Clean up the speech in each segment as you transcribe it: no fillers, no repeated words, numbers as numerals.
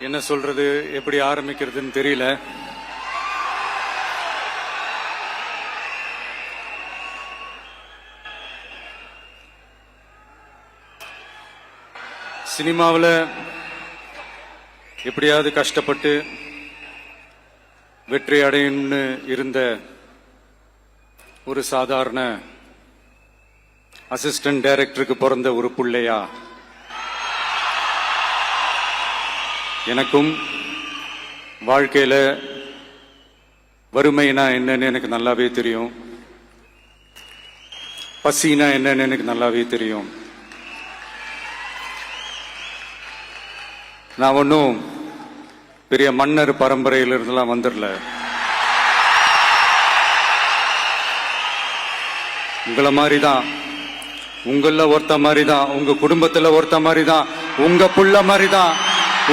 என்ன சொல்றது, எப்படி ஆரம்பிக்கிறதுன்னு தெரியல. சினிமாவில் எப்படியாவது கஷ்டப்பட்டு வெற்றி அடையணும்னு இருந்த ஒரு சாதாரண அசிஸ்டன்ட் டைரக்டருக்கு பிறந்த ஒரு பிள்ளையா எனக்கும் வாழ்க்கையில வறுமைனா என்னன்னு எனக்கு நல்லாவே தெரியும், பசினா என்னன்னு எனக்கு நல்லாவே தெரியும். நான் ஒன்றும் பெரிய மன்னர் பரம்பரையிலிருந்துலாம் வந்துடல. உங்களை மாதிரி தான், உங்கள ஒருத்த மாதிரி தான், உங்க குடும்பத்துல ஒருத்த மாதிரி தான், உங்க புள்ள மாதிரி தான்,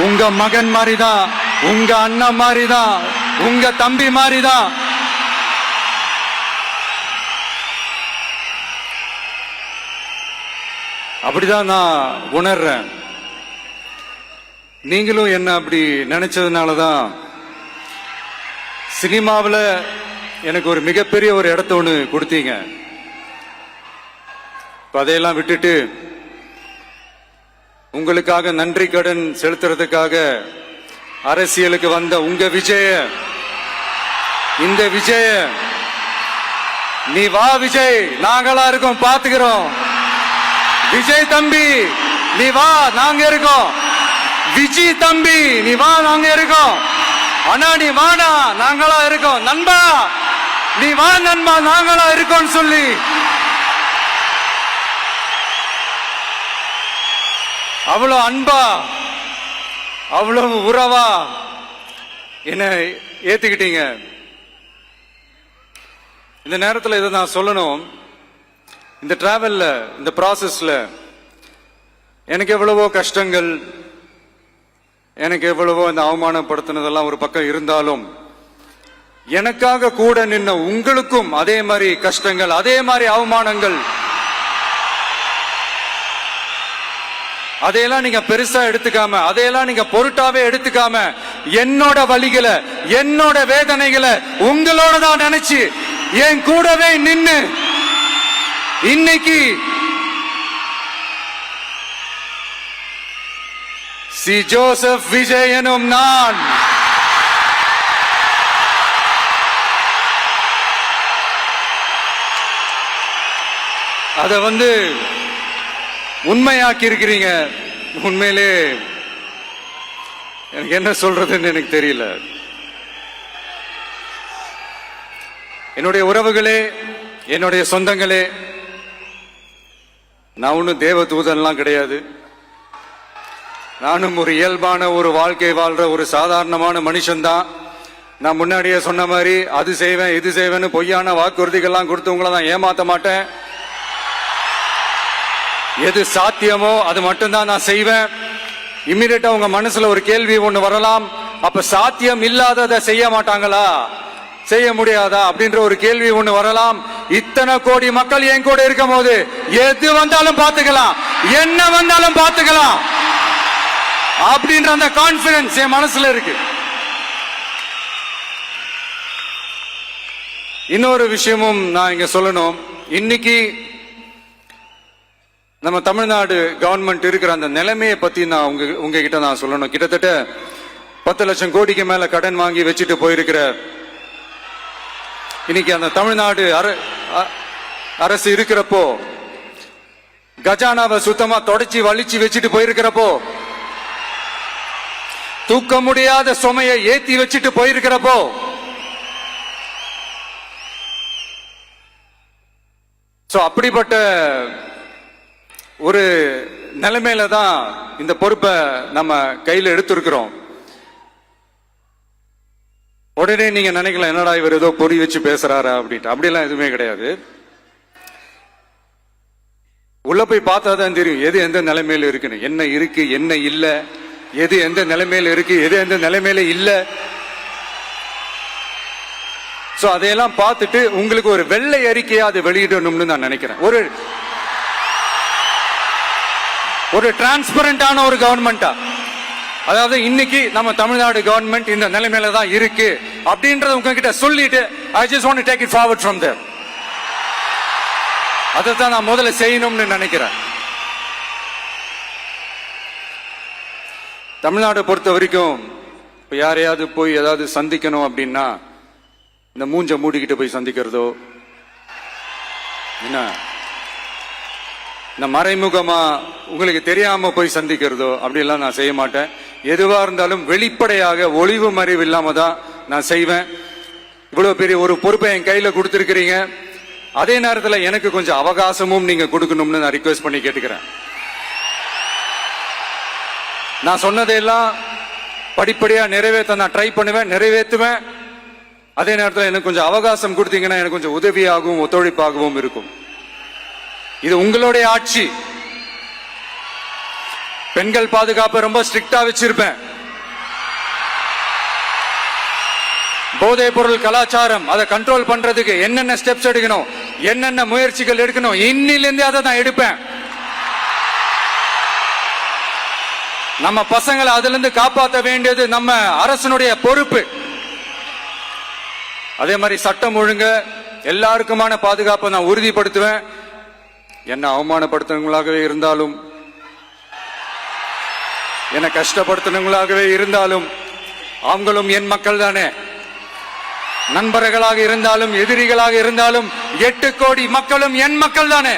உங்க மகன் மாதிரி தான், உங்க அண்ணன் மாதிரி தான், உங்க தம்பி மாதிரி தான். அப்படிதான் நான் உணர்றேன். நீங்களும் என்ன அப்படி நினைச்சதுனாலதான் சினிமாவில் எனக்கு ஒரு மிகப்பெரிய ஒரு இடத்த ஒன்று கொடுத்தீங்க. அதையெல்லாம் விட்டுட்டு உங்களுக்காக நன்றி கடன் செலுத்துறதுக்காக அரசியலுக்கு வந்த உங்க விஜய, இந்த விஜய, நீ வா விஜய், நாங்களா இருக்கோம், பாத்துக்கிறோம். விஜய் தம்பி நீ வா, நாங்க இருக்கோம். விஜி தம்பி நீ வா, நாங்க இருக்கோம். அண்ணா நீ வாடா, நாங்களா இருக்கோம். நண்பா நீ வா நண்பா, நாங்களா இருக்கோம் சொல்லி அவ்வளவு அன்பா, அவ்வளவு உறவா என்ன ஏத்துக்கிட்டீங்க. இந்த நேரத்தில் இதை நான் சொல்லணும். இந்த டிராவல்ல, இந்த ப்ராசஸ்ல எனக்கு எவ்வளவோ கஷ்டங்கள், எனக்கு எவ்வளவோ இந்த அவமானப்படுத்தினதெல்லாம் ஒரு பக்கம் இருந்தாலும், எனக்காக கூட நின்ன உங்களுக்கும் அதே மாதிரி கஷ்டங்கள், அதே மாதிரி அவமானங்கள், அதையெல்லாம் நீங்க பெருசா எடுத்துக்காம, அதையெல்லாம் நீங்க பொருட்டாவே எடுத்துக்காம, என்னோட வலிகளை, என்னோட வேதனைகளை உங்களோட தான் நினைச்சு என் கூடவே நின்னு இன்னைக்கு சி ஜோசப் விஜய் எனும் நான் அத உண்மையாக்கி இருக்கிறீங்க. உண்மையிலே எனக்கு என்ன சொல்றதுன்னு எனக்கு தெரியல. என்னுடைய உறவுகளே, என்னுடைய சொந்தங்களே, நான் ஒன்னும் தேவ தூதன்லாம் கிடையாது. நானும் ஒரு இயல்பான ஒரு வாழ்க்கை வாழ்ற ஒரு சாதாரணமான மனுஷன்தான். நான் முன்னாடியே சொன்ன மாதிரி அது செய்வேன் இது செய்வேன்னு பொய்யான வாக்குறுதிகள்லாம் கொடுத்தவங்கள நான் ஏமாத்த மாட்டேன். எது சாத்தியமோ அது மட்டும்தான் நான் செய்வேன். இம்மிடியட்டா உங்க மனசுல ஒரு கேள்வி ஒண்ணு வரலாம், அப்ப சாத்தியம் இல்லாததை செய்ய மாட்டாங்களா, செய்ய முடியாதா அப்படின்ற ஒரு கேள்வி ஒண்ணு வரலாம். இத்தனை கோடி மக்கள் என் கூட இருக்கும் போது எது வந்தாலும் பாத்துக்கலாம், என்ன வந்தாலும் பாத்துக்கலாம் அப்படின்ற அந்த கான்பிடன்ஸ் என் மனசுல இருக்கு. இன்னொரு விஷயமும் நான் இங்க சொல்லணும். இன்னைக்கு நம்ம தமிழ்நாடு கவர்மெண்ட் இருக்கிற அந்த நிலைமையை பத்தி நான் உங்ககிட்ட நான் சொல்லணும். கிட்டத்தட்ட 10 லட்சம் கோடிக்கு மேல கடன் வாங்கி வச்சுட்டு போயிருக்கிற இன்னைக்கு அந்த தமிழ்நாடு அரசு இருக்கிறப்போ, கஜானாவை சுத்தமா தொடச்சி வலிச்சு வச்சுட்டு போயிருக்கிறப்போ, தூக்க முடியாத சுமையை ஏத்தி வச்சுட்டு போயிருக்கிறப்போ, அப்படிப்பட்ட ஒரு நிலைமையில தான் இந்த பொறுப்பை நம்ம கையில் எடுத்திருக்கிறோம். உடனே நீங்க நினைக்கலாம், என்னடா இவர் ஏதோ பொறி வச்சு பேசுறாரா அப்படின்ட்டு. அப்படிலாம் எதுவுமே கிடையாது. உள்ள போய் பார்த்தா தான் தெரியும் எது எந்த நிலைமையில இருக்குன்னு, என்ன இருக்கு என்ன இல்ல, எது எந்த நிலைமையில இருக்கு எது எந்த நிலைமையில இல்ல. அதையெல்லாம் பார்த்துட்டு உங்களுக்கு ஒரு வெள்ளை அறிக்கையா அதை வெளியிடணும்னு நான் நினைக்கிறேன். ஒரு டிரான்ஸ்பரண்டான ஒரு கவர்மெண்டா அதாவது இன்னைக்கு நம்ம தமிழ்நாடு கவர்மெண்ட் இந்த நிலைமையில தான் இருக்கு அப்படின்றத உங்ககிட்ட சொல்லிட்டு I just want to take it forward from there. அதைத்தான் நான் முதல்ல செய்யணும்னு நினைக்கிறேன். தமிழ்நாடு பொறுத்த வரைக்கும் இப்ப யாரையாவது போய் ஏதாவது சந்திக்கணும் அப்படின்னா இந்த மூஞ்ச மூடிக்கிட்டு போய் சந்திக்கிறதோ, என்ன இந்த மறைமுகமா உங்களுக்கு தெரியாம போய் சந்திக்கிறதோ அப்படியெல்லாம் நான் செய்ய மாட்டேன். எதுவா இருந்தாலும் வெளிப்படையாக ஒளிவு மறைவு இல்லாம தான் நான் செய்வேன். இவ்வளவு பெரிய ஒரு பொறுப்பை என் கையில கொடுத்திருக்கிறீங்க. அதே நேரத்தில் எனக்கு கொஞ்சம் அவகாசமும் நீங்க கொடுக்கணும்னு நான் ரிக்வெஸ்ட் பண்ணி கேட்டுக்கிறேன். நான் சொன்னதையெல்லாம் படிப்படியா நிறைவேற்ற நான் ட்ரை பண்ணுவேன், நிறைவேற்றுவேன். அதே நேரத்தில் எனக்கு கொஞ்சம் அவகாசம் கொடுத்தீங்கன்னா எனக்கு கொஞ்சம் உதவியாகவும் ஒத்துழைப்பாகவும் இருக்கும். இது உங்களுடைய ஆட்சி. பெண்கள் பாதுகாப்பை ரொம்ப ஸ்ட்ரிக்டா வச்சிருப்பேன். போதைப் பொருள் கலாச்சாரம் அதை கண்ட்ரோல் பண்றதுக்கு என்னென்ன ஸ்டெப்ஸ் எடுக்கணும், என்னென்ன முயற்சிகள் எடுக்கணும், இன்னிலிருந்து அதை நான் எடுப்பேன். நம்ம பசங்களை அதுல இருந்து காப்பாற்ற வேண்டியது நம்ம அரசனுடைய பொறுப்பு. அதே மாதிரி சட்டம் ஒழுங்கு எல்லாருக்குமான பாதுகாப்பை நான் உறுதிப்படுத்துவேன். என்ன அவமானப்படுத்துறவங்களாகவே இருந்தாலும், என்ன கஷ்டப்படுத்துறவங்களாகவே இருந்தாலும் அவங்களும் என் மக்கள் தானே. நண்பர்களாக இருந்தாலும் எதிரிகளாக இருந்தாலும் 8 கோடி மக்களும் என் மக்கள் தானே.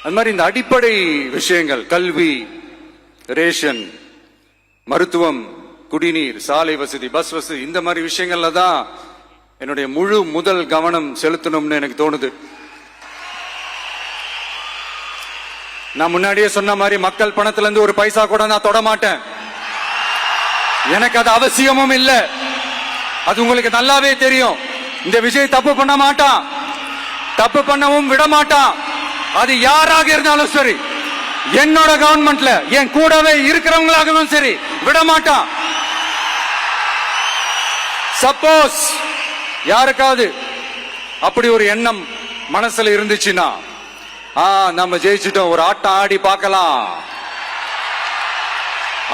அது மாதிரி இந்த அடிப்படை விஷயங்கள், கல்வி, ரேஷன், மருத்துவம், குடிநீர், சாலை வசதி, பஸ் வசதி, இந்த மாதிரி விஷயங்கள்ல தான் என்னுடைய முழு முதல் கவனம் செலுத்தணும்னு எனக்கு தோணுது. நான் முன்னாடியே சொன்ன மாதிரி மக்கள் பணத்துல இருந்து ஒரு பைசா கூட நான் தொட மாட்டேன். எனக்கு அது அவசியமும் இல்லை. அது உங்களுக்கு நல்லாவே தெரியும். இந்த விஜய் தப்பு பண்ண மாட்டான், தப்பு பண்ணவும் விட மாட்டான். அது யாராக இருந்தாலும் சரி, என்னோட கவர்மெண்ட்ல என் கூடவே இருக்கிறவங்களாகவும் சரி விட மாட்டான். சப்போஸ் யாருக்காவது அப்படி ஒரு எண்ணம் மனசுல இருந்துச்சுன்னா, நம்ம ஜெயிச்சிட்டோம், ஒரு ஆட்டம் ஆடி பார்க்கலாம்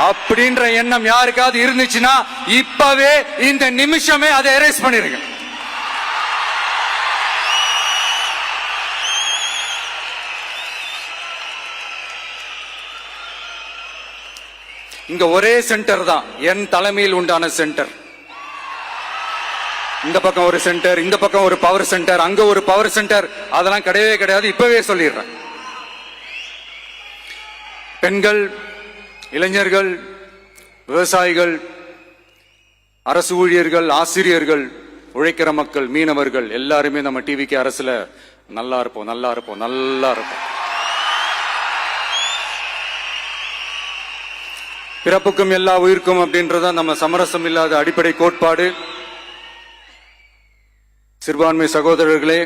அப்படின்ற எண்ணம் யாருக்காவது இருந்துச்சுன்னா இப்பவே இந்த நிமிஷமே அதை எரேஸ் பண்ணிருங்க. இங்க ஒரே சென்டர் தான், என் தலைமையில் உண்டான சென்டர். இந்த பக்கம் ஒரு சென்டர், இந்த பக்கம் ஒரு பவர் சென்டர், அங்க ஒரு பவர் சென்டர், அதெல்லாம் கிடையவே கிடையாது. இப்பவே சொல்லிடுறேன். பெண்கள், இளைஞர்கள், விவசாயிகள், அரசு ஊழியர்கள், ஆசிரியர்கள், உழைக்கிற மக்கள், மீனவர்கள் எல்லாருமே நம்ம டிவிக்கு அரசுல நல்லா இருப்போம், நல்லா இருப்போம், நல்லா இருப்போம். பிறப்புக்கும் எல்லா உயிர்க்கும் அப்படின்றத நம்ம சமரசம் இல்லாத அடிப்படை கோட்பாடு. சிறுபான்மை சகோதரர்களே,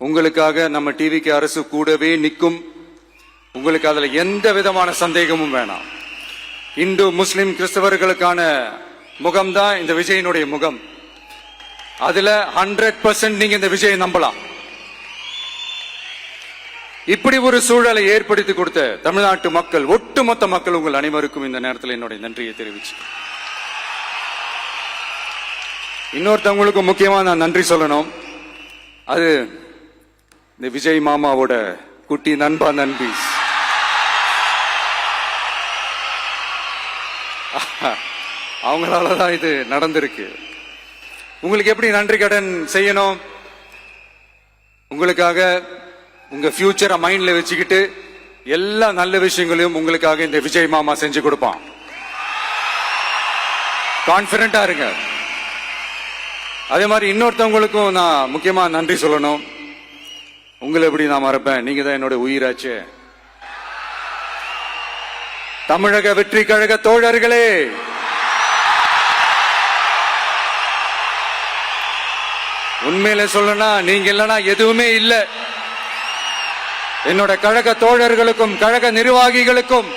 உங்களுக்காக நம்ம டிவிக்கு அரசு கூடவே நிற்கும். உங்களுக்கு அதுல எந்த விதமான சந்தேகமும் வேணாம். இந்து, முஸ்லிம், கிறிஸ்தவர்களுக்கான முகம்தான் இந்த விஜயனுடைய முகம். அதுல 100% நீங்க இந்த விஜயை நம்பலாம். இப்படி ஒரு சூழலை ஏற்படுத்தி கொடுத்த தமிழ்நாட்டு மக்கள், ஒட்டுமொத்த மக்கள், உங்கள் அனைவருக்கும் இந்த நேரத்தில் என்னுடைய நன்றியை தெரிவிச்சு, இன்னொருத்தவங்களுக்கு முக்கியமா நான் நன்றி சொல்லணும். அது இந்த விஜய் மாமாவோட குட்டி நண்பா, நண்பி. அவங்களாலதான் இது நடந்திருக்கு. உங்களுக்கு எப்படி நன்றி கடன் செய்யணும்? உங்களுக்காக உங்க ஃபியூச்சரை மைண்ட்ல வச்சுக்கிட்டு எல்லா நல்ல விஷயங்களையும் உங்களுக்காக இந்த விஜய் மாமா செஞ்சு கொடுப்பான். கான்பிடண்டா இருங்க. அதே மாதிரி இன்னொருத்தவங்களுக்கும் நான் முக்கியமா நன்றி சொல்லணும். உங்களை எப்படி நான் மறப்பேன்? நீங்க தான் என்னோட உயிராச்சு. தமிழக வெற்றி கழக தோழர்களே, உண்மையில சொல்லனா நீங்க இல்லைன்னா எதுவுமே இல்லை. என்னோட கழக தோழர்களுக்கும், கழக நிர்வாகிகளுக்கும்,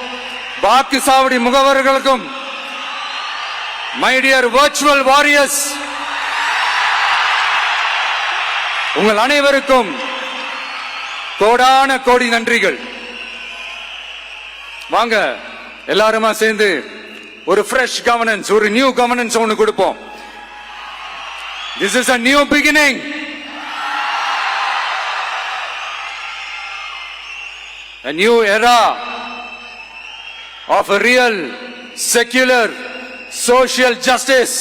வாக்கு சாவடி முகவர்களுக்கும், மை டியர் வர்ச்சுவல் வாரியர்ஸ், உங்கள் அனைவருக்கும் கோடான கோடி நன்றிகள். வாங்க எல்லாருமா சேர்ந்து ஒரு ஃப்ரெஷ் கவர்னன்ஸ், ஒரு நியூ கவர்னன்ஸ் ஒன்னு கொடுப்போம். This is a new beginning. A new era of a real secular social justice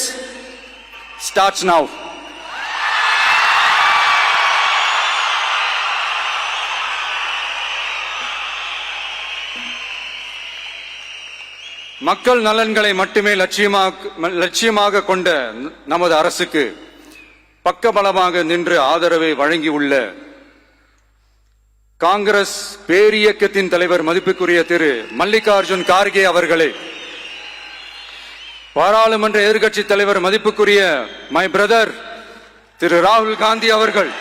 starts now. மக்கள் நலன்களை மட்டுமே லட்சியமாக கொண்ட நமது அரசுக்கு பக்கபலமாக நின்று ஆதரவை வழங்கியுள்ள காங்கிரஸ் பேரியக்கத்தின் தலைவர் மதிப்புக்குரிய திரு மல்லிகார்ஜுன் கார்கே அவர்களே, பாராளுமன்ற எதிர்க்கட்சி தலைவர் மதிப்புக்குரிய மை பிரதர் திரு ராகுல் காந்தி அவர்கள்,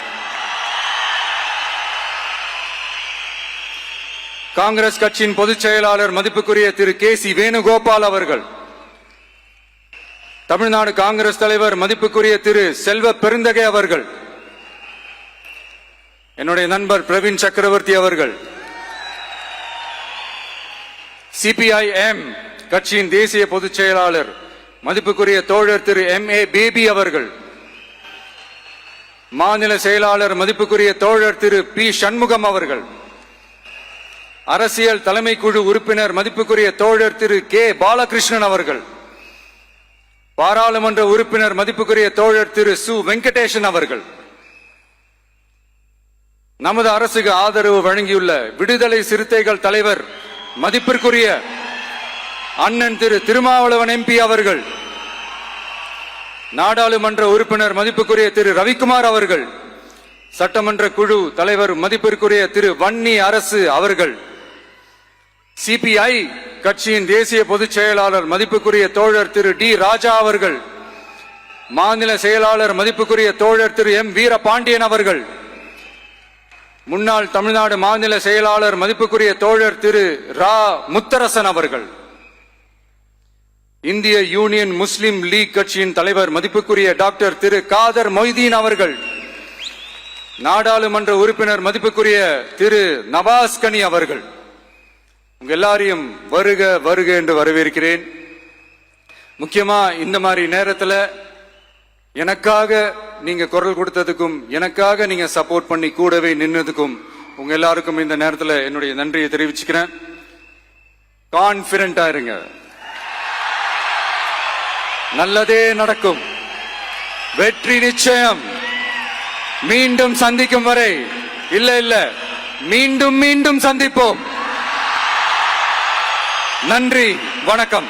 காங்கிரஸ் கட்சியின் பொதுச் செயலாளர் மதிப்புக்குரிய திரு கே.சி. வேணுகோபால் அவர்கள், தமிழ்நாடு காங்கிரஸ் தலைவர் மதிப்புக்குரிய திரு செல்வ பெருந்தகை அவர்கள், என்னுடைய நண்பர் பிரவீன் சக்கரவர்த்தி அவர்கள், சிபிஐஎம் கட்சியின் தேசிய பொதுச் செயலாளர் மதிப்புக்குரிய தோழர் திரு M.A. பேபி அவர்கள், மாநில செயலாளர் மதிப்புக்குரிய தோழர் திரு பி. சண்முகம் அவர்கள், அரசியல் தலைமை குழு உறுப்பினர் மதிப்புக்குரிய தோழர் திரு கே. பாலகிருஷ்ணன் அவர்கள், பாராளுமன்ற உறுப்பினர் மதிப்புக்குரிய தோழர் திரு சு. வெங்கடேசன் அவர்கள், நமது அரசுக்கு ஆதரவு வழங்கியுள்ள விடுதலை சிறுத்தைகள் தலைவர் மதிப்பிற்குரிய அண்ணன் திரு திருமாவளவன் MP அவர்கள், நாடாளுமன்ற உறுப்பினர் மதிப்புக்குரிய திரு ரவிக்குமார் அவர்கள், சட்டமன்ற குழு தலைவர் மதிப்பிற்குரிய திரு வன்னி அரசு அவர்கள், சிபிஐ கட்சியின் தேசிய பொதுச் செயலாளர் மதிப்புக்குரிய தோழர் திரு டி. ராஜா அவர்கள், மாநில செயலாளர் மதிப்புக்குரிய தோழர் திரு M. வீரபாண்டியன் அவர்கள், முன்னாள் தமிழ்நாடு மாநில செயலாளர் மதிப்புக்குரிய தோழர் திரு ரா. முத்தரசன் அவர்கள், இந்திய யூனியன் முஸ்லிம் லீக் கட்சியின் தலைவர் மதிப்புக்குரிய டாக்டர் திரு காதர் மொய்தீன் அவர்கள், நாடாளுமன்ற உறுப்பினர் மதிப்புக்குரிய திரு நவாஸ் கனி அவர்கள், உங்க எல்லாரையும் வருக வருக என்று வரவேற்கிறேன். முக்கியமா இந்த மாதிரி நேரத்தில் எனக்காக நீங்க குரல் கொடுத்ததுக்கும், எனக்காக நீங்க சப்போர்ட் பண்ணி கூடவே நின்னதுக்கும் உங்க எல்லாருக்கும் இந்த நேரத்தில் என்னுடைய நன்றியை தெரிவிச்சுக்கிறேன். கான்பிடண்டா இருங்க, நல்லதே நடக்கும், வெற்றி நிச்சயம். மீண்டும் சந்திக்கும் வரை இல்ல மீண்டும் மீண்டும் சந்திப்போம். நன்றி, வணக்கம்.